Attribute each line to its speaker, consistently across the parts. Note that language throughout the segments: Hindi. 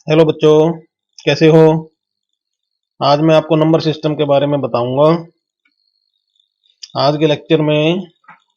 Speaker 1: हेलो बच्चों, कैसे हो। आज मैं आपको नंबर सिस्टम के बारे में बताऊंगा। आज के लेक्चर में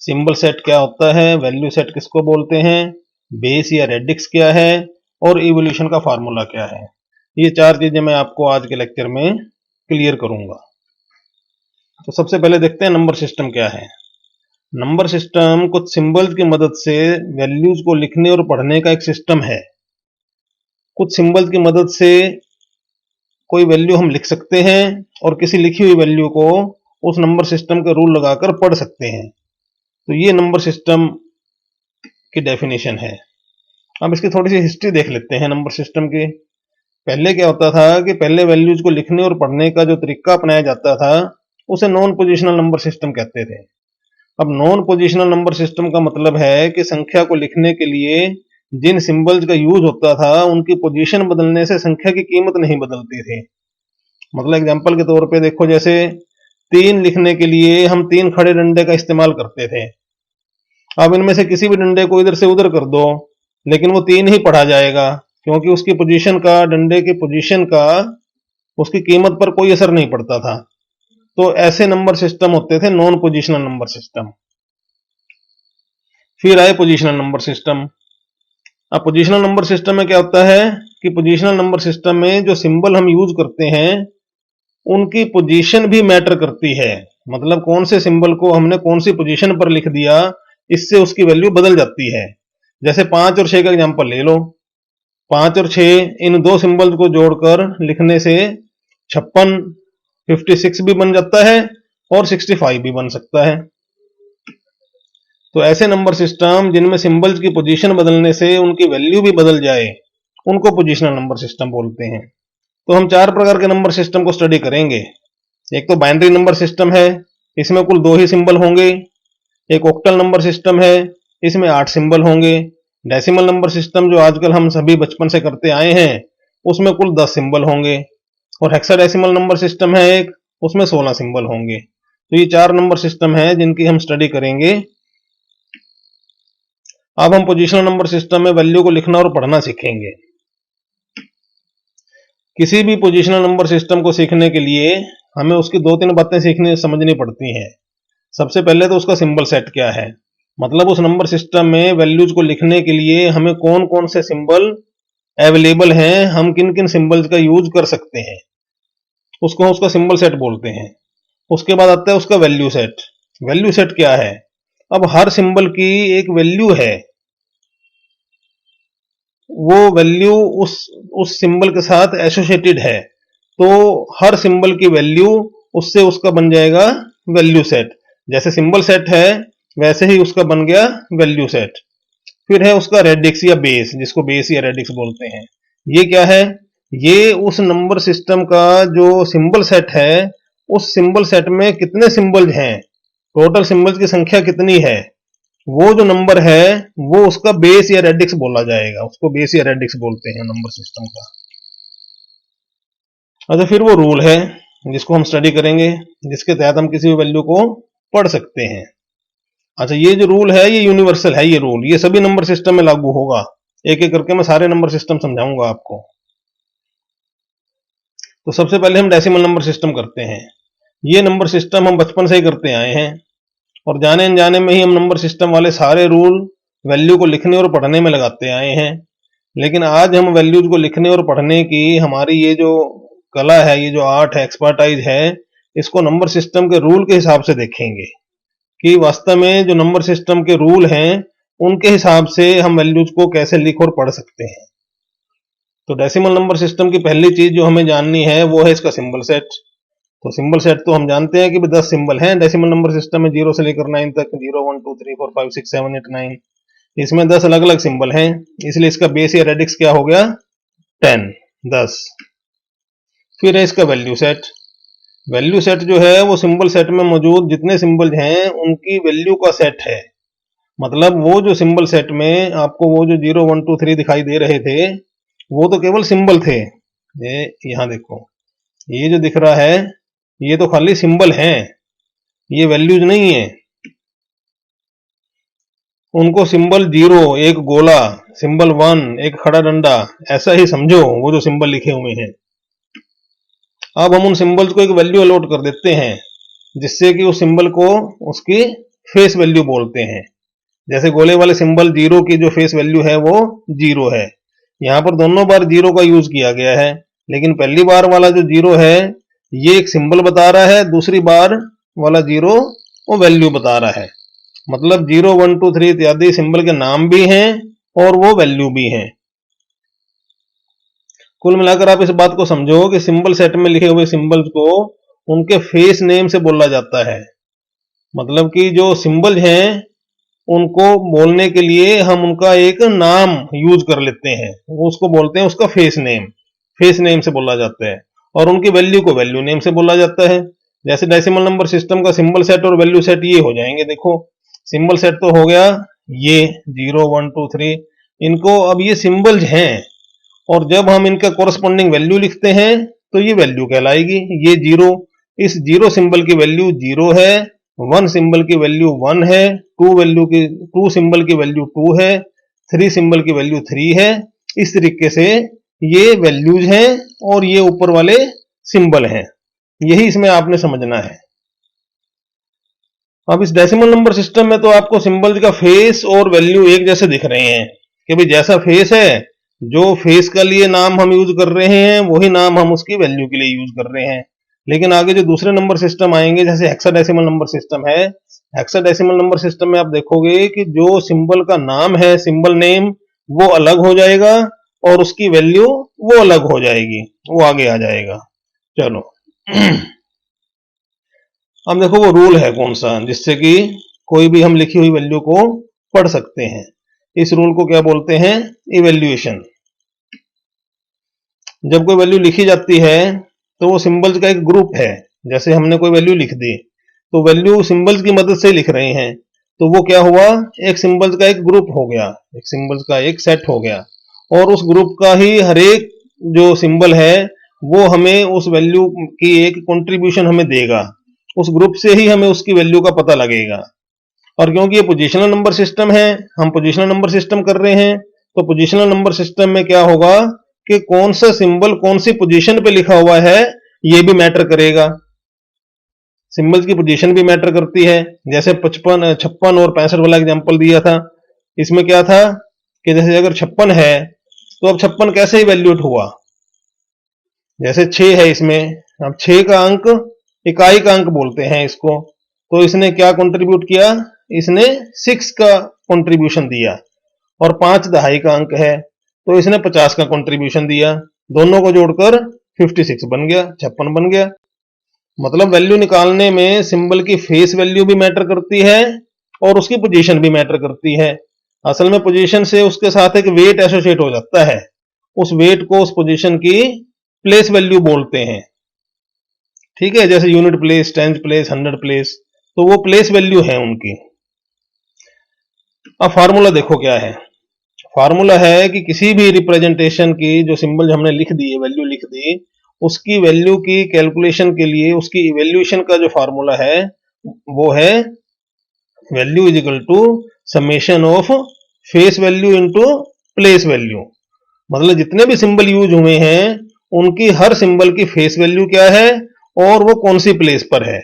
Speaker 1: सिंबल सेट क्या होता है, वैल्यू सेट किसको बोलते हैं, बेस या रेडिक्स क्या है और इवोल्यूशन का फार्मूला क्या है। ये चार चीजें मैं आपको आज के लेक्चर में क्लियर करूंगा। तो सबसे पहले देखते हैं नंबर सिस्टम क्या है। नंबर सिस्टम कुछ सिंबल्स की मदद से वैल्यूज को लिखने और पढ़ने का एक सिस्टम है। कुछ सिंबल्स की मदद से कोई वैल्यू हम लिख सकते हैं और किसी लिखी हुई वैल्यू को उस नंबर सिस्टम के रूल लगाकर पढ़ सकते हैं। तो ये नंबर सिस्टम की डेफिनेशन है। अब इसकी थोड़ी सी हिस्ट्री देख लेते हैं नंबर सिस्टम की। पहले क्या होता था कि पहले वैल्यूज को लिखने और पढ़ने का जो तरीका अपनाया जाता था उसे नॉन पोजिशनल नंबर सिस्टम कहते थे। अब नॉन पोजिशनल नंबर सिस्टम का मतलब है कि संख्या को लिखने के लिए जिन सिंबल्स का यूज होता था उनकी पोजीशन बदलने से संख्या की कीमत नहीं बदलती थी। मतलब एग्जांपल के तौर पे देखो, जैसे 3 लिखने के लिए हम 3 खड़े डंडे का इस्तेमाल करते थे। अब इनमें से किसी भी डंडे को इधर से उधर कर दो, लेकिन वो 3 ही पढ़ा जाएगा, क्योंकि उसकी पोजीशन का, डंडे की पोजीशन का उसकी कीमत पर कोई असर नहीं पड़ता था। तो ऐसे नंबर सिस्टम होते थे नॉन पोजिशनल नंबर सिस्टम। फिर आए पोजिशनल नंबर सिस्टम। अब पोजिशनल नंबर सिस्टम में क्या होता है कि पोजिशनल नंबर सिस्टम में जो सिंबल हम यूज करते हैं उनकी पोजीशन भी मैटर करती है। मतलब कौन से सिंबल को हमने कौन सी पोजीशन पर लिख दिया, इससे उसकी वैल्यू बदल जाती है। जैसे 5 और 6 का एग्जांपल ले लो। 5 और 6 इन दो सिंबल को जोड़कर लिखने से 56, 56 भी बन जाता है और 65 भी बन सकता है। तो ऐसे नंबर सिस्टम जिनमें सिंबल्स की पोजीशन बदलने से उनकी वैल्यू भी बदल जाए, उनको पोजिशनल नंबर सिस्टम बोलते हैं। तो हम 4 प्रकार के नंबर सिस्टम को स्टडी करेंगे। एक तो बाइनरी नंबर सिस्टम है, इसमें कुल 2 ही सिंबल होंगे। एक ऑक्टल नंबर सिस्टम है, इसमें 8 सिंबल होंगे। डेसिमल नंबर सिस्टम जो आजकल हम सभी बचपन से करते आए हैं, उसमें कुल 10 सिंबल होंगे। और हेक्साडेसिमल नंबर सिस्टम है एक, उसमें 16 सिंबल होंगे। तो ये 4 नंबर सिस्टम है जिनकी हम स्टडी करेंगे। अब हम पोजिशनल नंबर सिस्टम में वैल्यू को लिखना और पढ़ना सीखेंगे। किसी भी पोजिशनल नंबर सिस्टम को सीखने के लिए हमें उसकी 2-3 बातें सीखनी समझनी पड़ती हैं। सबसे पहले तो उसका सिंबल सेट क्या है, मतलब उस नंबर सिस्टम में वैल्यूज को लिखने के लिए हमें कौन कौन से सिंबल अवेलेबल हैं, हम किन किन सिंबल्स का यूज कर सकते हैं, उसको उसका सिंबल सेट बोलते हैं। उसके बाद आता है उसका वैल्यू सेट। वैल्यू सेट क्या है? अब हर सिंबल की एक वैल्यू है, वो वैल्यू उस सिंबल के साथ एसोसिएटेड है। तो हर सिंबल की वैल्यू उससे उसका बन जाएगा वैल्यू सेट। जैसे सिंबल सेट है वैसे ही उसका बन गया वैल्यू सेट। फिर है उसका रेडिक्स या बेस, जिसको बेस या रेडिक्स बोलते हैं। ये क्या है? ये उस नंबर सिस्टम का जो सिंबल सेट है, उस सिंबल सेट में कितने सिंबल हैं, टोटल सिंबल्स की संख्या कितनी है, वो जो नंबर है वो उसका बेस या रेडिक्स बोला जाएगा। उसको बेस या रेडिक्स बोलते हैं नंबर सिस्टम का। अच्छा, फिर वो रूल है जिसको हम स्टडी करेंगे, जिसके तहत हम किसी भी वैल्यू को पढ़ सकते हैं। अच्छा, ये जो रूल है ये यूनिवर्सल है। ये रूल ये सभी नंबर सिस्टम में लागू होगा। एक एक करके मैं सारे नंबर सिस्टम समझाऊंगा आपको। तो सबसे पहले हम डेसिमल नंबर सिस्टम करते हैं। ये नंबर सिस्टम हम बचपन से ही करते आए हैं और जाने अनजाने में ही हम नंबर सिस्टम वाले सारे रूल वैल्यू को लिखने और पढ़ने में लगाते आए हैं। लेकिन आज हम वैल्यूज को लिखने और पढ़ने की हमारी ये जो कला है, ये जो आर्ट है, एक्सपर्टाइज है, इसको नंबर सिस्टम के रूल के हिसाब से देखेंगे कि वास्तव में जो नंबर सिस्टम के रूल हैं उनके हिसाब से हम वैल्यूज को कैसे लिख और पढ़ सकते हैं। तो डेसिमल नंबर सिस्टम की पहली चीज जो हमें जाननी है वो है इसका सिंबल सेट। तो सिंबल सेट तो हम जानते हैं कि 10 सिंबल हैं डेसिमल नंबर सिस्टम में, 0 से लेकर 9 तक। 0 1 2 3 4 5 6 7 8 9, इसमें 10 अलग अलग सिंबल हैं, इसलिए इसका बेस या रेडिक्स क्या हो गया? 10, 10। फिर है इसका वैल्यू सेट। वैल्यू सेट जो है वो सिंबल सेट में मौजूद जितने सिंबल हैं उनकी वैल्यू का सेट है। मतलब वो जो सिंबल सेट में आपको वो जो 0 1 2 3 दिखाई दे रहे थे वो तो केवल सिंबल थे। ये यहां देखो, ये जो दिख रहा है ये तो खाली सिंबल हैं, ये वैल्यूज नहीं है। उनको सिंबल 0 एक गोला, सिंबल 1 एक खड़ा डंडा, ऐसा ही समझो वो जो सिंबल लिखे हुए हैं। अब हम उन सिंबल्स को एक वैल्यू अलॉट कर देते हैं, जिससे कि उस सिंबल को उसकी फेस वैल्यू बोलते हैं। जैसे गोले वाले सिंबल 0 की जो फेस वैल्यू है वो 0 है। यहाँ पर दोनों बार 0 का यूज किया गया है, लेकिन पहली बार वाला जो 0 है ये एक सिंबल बता रहा है, दूसरी बार वाला 0 वो वैल्यू बता रहा है। मतलब 0 1 2 3 इत्यादि सिंबल के नाम भी हैं और वो वैल्यू भी हैं। कुल मिलाकर आप इस बात को समझो कि सिंबल सेट में लिखे हुए सिंबल्स को उनके फेस नेम से बोला जाता है। मतलब कि जो सिंबल हैं उनको बोलने के लिए हम उनका एक नाम यूज कर लेते हैं, उसको बोलते हैं उसका फेस नेम से बोला जाता है। और उनकी वैल्यू को वैल्यू नेम से बोला जाता है। जैसे डेसिमल नंबर सिस्टम का सिंबल सेट और वैल्यू सेट ये हो जाएंगे। देखो सिंबल सेट तो हो गया ये 0 1 2 3, इनको अब ये सिंबल्स हैं और जब हम इनका कोरस्पॉन्डिंग वैल्यू लिखते हैं तो ये वैल्यू कहलाएगी। ये 0, इस 0 सिंबल की वैल्यू 0 है, 1 सिंबल की वैल्यू 1 है, 2 सिंबल की वैल्यू 2 है, 3 सिंबल की वैल्यू 3 है। इस तरीके से ये वैल्यूज हैं और ये ऊपर वाले सिंबल हैं। यही इसमें आपने समझना है। अब इस डेसिमल नंबर सिस्टम में तो आपको सिंबल्स का फेस और वैल्यू एक जैसे दिख रहे हैं कि भाई जैसा फेस है, जो फेस का लिए नाम हम यूज कर रहे हैं वही नाम हम उसकी वैल्यू के लिए यूज कर रहे हैं। लेकिन आगे जो दूसरे नंबर सिस्टम आएंगे, जैसे हेक्साडेसिमल नंबर सिस्टम है, हेक्साडेसिमल नंबर सिस्टम में आप देखोगे कि जो सिंबल का नाम है, सिंबल नेम, वो अलग हो जाएगा और उसकी वैल्यू वो अलग हो जाएगी, वो आगे आ जाएगा। चलो अब देखो वो रूल है कौन सा, जिससे कि कोई भी हम लिखी हुई वैल्यू को पढ़ सकते हैं। इस रूल को क्या बोलते हैं? इवैल्यूएशन। जब कोई वैल्यू लिखी जाती है तो वो सिंबल्स का एक ग्रुप है। जैसे हमने कोई वैल्यू लिख दी तो वैल्यू सिंबल्स की मदद से लिख रहे हैं, तो वो क्या हुआ, एक सिंबल्स का एक ग्रुप हो गया, एक सिंबल्स का एक सेट हो गया। और उस ग्रुप का ही हर एक जो सिंबल है वो हमें उस वैल्यू की एक कंट्रीब्यूशन हमें देगा। उस ग्रुप से ही हमें उसकी वैल्यू का पता लगेगा। और क्योंकि ये पोजिशनल नंबर सिस्टम है, हम पोजिशनल नंबर सिस्टम कर रहे हैं, तो पोजिशनल नंबर सिस्टम में क्या होगा कि कौन सा सिंबल कौन सी पोजीशन पे लिखा हुआ है ये भी मैटर करेगा। सिंबल्स की पोजीशन भी मैटर करती है। जैसे 55 56 और 65 वाला एग्जांपल दिया था, इसमें क्या था कि जैसे अगर 56 है तो अब 56 कैसे इवैल्यूएट हुआ, जैसे 6 है इसमें, अब 6 का अंक इकाई का अंक बोलते हैं इसको, तो इसने क्या कंट्रीब्यूट किया, इसने 6 का कंट्रीब्यूशन दिया। और 5 दहाई का अंक है तो इसने 50 का कंट्रीब्यूशन दिया। दोनों को जोड़कर 56 बन गया, 56 बन गया। मतलब वैल्यू निकालने में सिंबल की फेस वैल्यू भी मैटर करती है और उसकी पोजीशन भी मैटर करती है। असल में पोजीशन से उसके साथ एक वेट एसोसिएट हो जाता है, उस वेट को उस पोजीशन की प्लेस वैल्यू बोलते हैं। ठीक है, जैसे unit place, 10th place, 100 place, तो वो प्लेस वैल्यू है उनकी। अब फार्मूला देखो क्या है। फार्मूला है कि किसी भी रिप्रेजेंटेशन की जो सिंबल हमने लिख दी, वैल्यू लिख दी, उसकी वैल्यू की कैलकुलेशन के लिए उसकी इवैल्यूएशन का जो फार्मूला है वो है value is equal to summation of face value into place value. मतलब जितने भी सिंबल यूज हुए हैं उनकी हर सिंबल की फेस वैल्यू क्या है और वो कौन सी प्लेस पर है,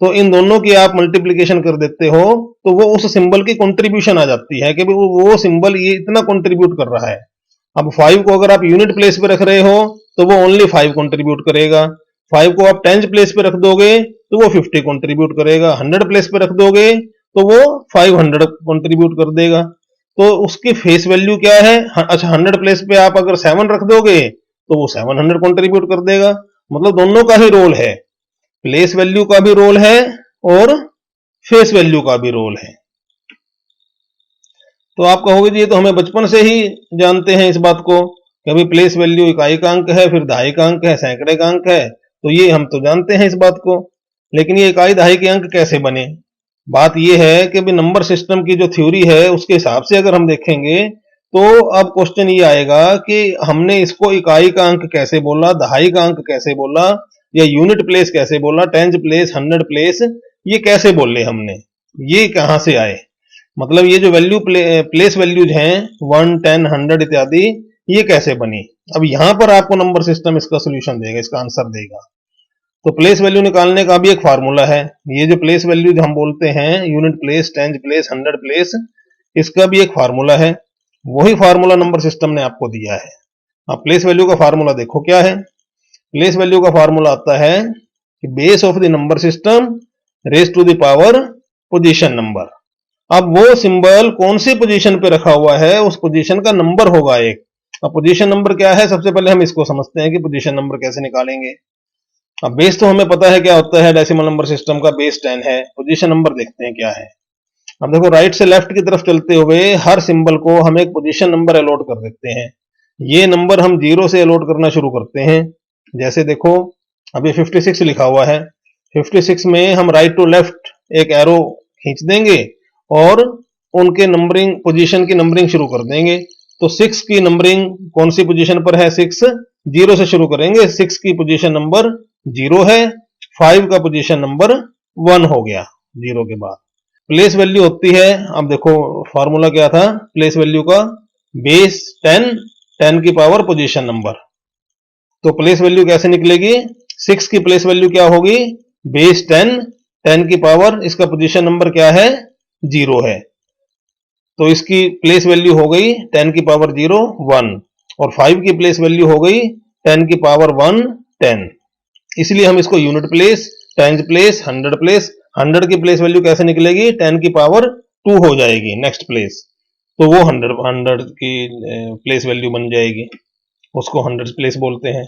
Speaker 1: तो इन दोनों की आप मल्टीप्लीकेशन कर देते हो तो वो उस सिंबल की कंट्रीब्यूशन आ जाती है कि वो सिंबल ये इतना कंट्रीब्यूट कर रहा है। अब 5 को अगर आप यूनिट प्लेस पे रख रहे हो तो वो ओनली 5 कंट्रीब्यूट करेगा। 5 को आप 10th प्लेस पे रख दोगे तो वो 50 कंट्रीब्यूट करेगा। 100 प्लेस पे रख दोगे तो वो 500 कंट्रीब्यूट कर देगा। तो उसकी फेस वैल्यू क्या है, अच्छा 100 प्लेस पे आप अगर 7 रख दोगे तो वो 700 कंट्रीब्यूट कर देगा। मतलब दोनों का ही रोल है, प्लेस वैल्यू का भी रोल है और फेस वैल्यू का भी रोल है। तो आप कहोगे जी ये तो हमें बचपन से ही जानते हैं इस बात को कि अभी प्लेस वैल्यू इकाई का अंक है, फिर दहाई का अंक है, सैकड़े का अंक है, तो ये हम तो जानते हैं इस बात को। लेकिन ये इकाई दहाई के अंक कैसे बने? बात ये है कि नंबर सिस्टम की जो थ्योरी है उसके हिसाब से अगर हम देखेंगे तो अब क्वेश्चन ये आएगा कि हमने इसको इकाई का अंक कैसे बोला, दहाई का अंक कैसे बोला, या यूनिट प्लेस कैसे बोला, 10th प्लेस, 100 प्लेस, ये कैसे बोले हमने, ये कहां से आए? मतलब ये जो वैल्यू प्लेस वैल्यूज हैं 1, 10, 100 इत्यादि, ये कैसे बनी। अब यहां पर आपको नंबर सिस्टम इसका सोल्यूशन देगा, इसका आंसर देगा। तो प्लेस वैल्यू निकालने का भी एक फार्मूला है। ये जो प्लेस वैल्यूज हम बोलते हैं, यूनिट प्लेस, टेंज प्लेस, 100 प्लेस, इसका भी एक फार्मूला है। वही फार्मूला नंबर सिस्टम ने आपको दिया है। अब प्लेस वैल्यू का फार्मूला देखो क्या है। प्लेस वैल्यू का फार्मूला आता है कि base of the number system raise to the power position number. अब वो सिंबल कौन सी पोजीशन पे रखा हुआ है, उस पोजीशन का नंबर होगा एक। अब पोजीशन नंबर क्या है, सबसे पहले हम इसको समझते हैं कि पोजीशन नंबर कैसे निकालेंगे। अब बेस तो हमें पता है क्या होता है, डेसिमल नंबर सिस्टम का बेस 10 है। पोजीशन नंबर देखते हैं क्या है। अब देखो, राइट से लेफ्ट की तरफ चलते हुए हर सिंबल को हम एक पोजीशन नंबर अलॉट कर देते हैं। ये नंबर हम 0 से अलॉट करना शुरू करते हैं। जैसे देखो, अभी 56 लिखा हुआ है। 56 में हम राइट टू लेफ्ट एक एरो खींच देंगे और उनके नंबरिंग, पोजीशन की नंबरिंग शुरू कर देंगे। तो 6 की नंबरिंग कौन सी पोजीशन पर है, 6, 0 से शुरू करेंगे। 6 की पोजीशन नंबर 0 है। 5 का पोजीशन नंबर 1 हो गया 0 के बाद। प्लेस वैल्यू होती है, अब देखो फॉर्मूला क्या था प्लेस वैल्यू का, बेस 10, 10 की पावर पोजीशन नंबर। तो प्लेस वैल्यू कैसे निकलेगी, 6 की प्लेस वैल्यू क्या होगी, बेस 10, 10 की पावर, इसका पोजीशन नंबर क्या है, 0 है। तो इसकी प्लेस वैल्यू हो गई 10 की पावर 0, 1। और 5 की प्लेस वैल्यू हो गई 10 की पावर 1, 10। इसलिए हम इसको यूनिट प्लेस, टेंज प्लेस, 100 प्लेस, 100 की प्लेस वैल्यू कैसे निकलेगी, 10 की पावर 2 हो जाएगी नेक्स्ट प्लेस। तो वो 100 की प्लेस वैल्यू बन जाएगी, उसको 100 प्लेस बोलते हैं।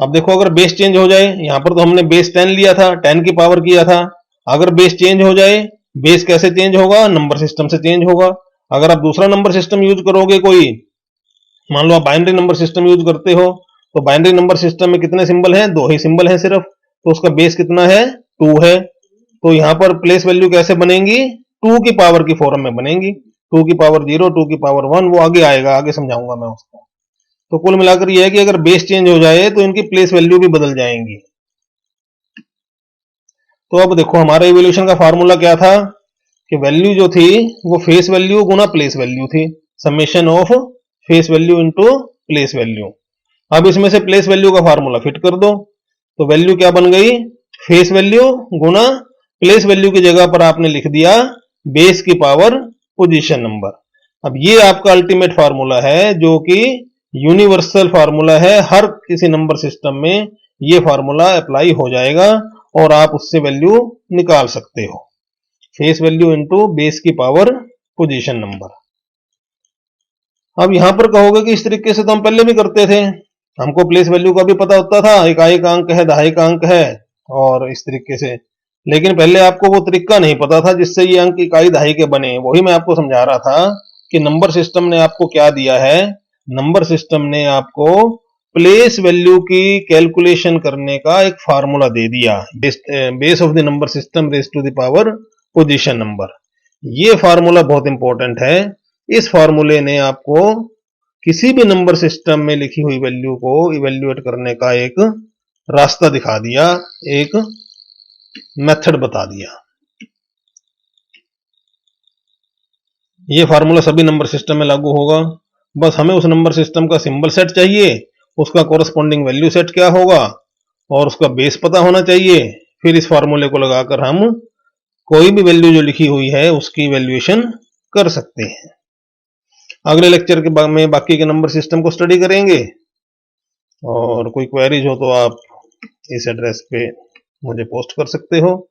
Speaker 1: अब देखो, अगर बेस चेंज हो जाए, यहां पर तो हमने बेस 10 लिया था, 10 की पावर किया था। अगर बेस चेंज हो जाए, बेस कैसे चेंज होगा, नंबर सिस्टम से चेंज होगा। अगर आप दूसरा नंबर सिस्टम यूज करोगे कोई, मान लो आप बाइनरी नंबर सिस्टम यूज करते हो, तो बाइनरी नंबर सिस्टम में कितने सिंबल हैं, 2 ही सिंबल हैं सिर्फ। तो उसका बेस कितना है, 2 है। तो यहां पर प्लेस वैल्यू कैसे बनेंगी, 2 की पावर की फॉर्म में बनेंगी। 2 की पावर 0, 2 की पावर 1, वो आगे आएगा, आगे समझाऊंगा मैं उसको। तो कुल मिलाकर यह है कि अगर बेस चेंज हो जाए तो इनकी प्लेस वैल्यू भी बदल जाएंगी। तो अब देखो, हमारा इवोल्यूशन का फार्मूला क्या था कि वैल्यू जो थी वो फेस वैल्यू गुना प्लेस वैल्यू थी, summation of face value into place value. अब इसमें से प्लेस वैल्यू का फार्मूला फिट कर दो, तो वैल्यू क्या बन गई, फेस वैल्यू गुना प्लेस वैल्यू की जगह पर आपने लिख दिया बेस की पावर पोजीशन नंबर। अब ये आपका अल्टीमेट फार्मूला है, जो कि यूनिवर्सल फार्मूला है। हर किसी नंबर सिस्टम में ये फार्मूला अप्लाई हो जाएगा और आप उससे वैल्यू निकाल सकते हो, फेस वैल्यू इनटू बेस की पावर पोजीशन नंबर। अब यहां पर कहोगे कि इस तरीके से तो हम पहले भी करते थे, हमको प्लेस वैल्यू का भी पता होता था, इकाई का अंक है, दहाई का अंक है, और इस तरीके से। लेकिन पहले आपको वो तरीका नहीं पता था जिससे ये अंक इकाई दहाई के बने। वही मैं आपको समझा रहा था कि नंबर सिस्टम ने आपको क्या दिया है, नंबर सिस्टम ने आपको प्लेस वैल्यू की कैलकुलेशन करने का एक फार्मूला दे दिया, base of the number system raise to the power position number. ये फार्मूला बहुत इंपॉर्टेंट है। इस फार्मूले ने आपको किसी भी नंबर सिस्टम में लिखी हुई वैल्यू को इवेल्युएट करने का एक रास्ता दिखा दिया, एक मेथड बता दिया। ये फार्मूला सभी नंबर सिस्टम में लागू होगा। बस हमें उस नंबर सिस्टम का सिंबल सेट चाहिए, उसका कोरस्पॉन्डिंग वैल्यू सेट क्या होगा, और उसका बेस पता होना चाहिए। फिर इस फार्मूले को लगाकर हम कोई भी वैल्यू जो लिखी हुई है उसकी वैल्यूएशन कर सकते हैं। अगले लेक्चर के में बाकी के नंबर सिस्टम को स्टडी करेंगे। और कोई क्वेरीज हो तो आप इस एड्रेस पे मुझे पोस्ट कर सकते हो।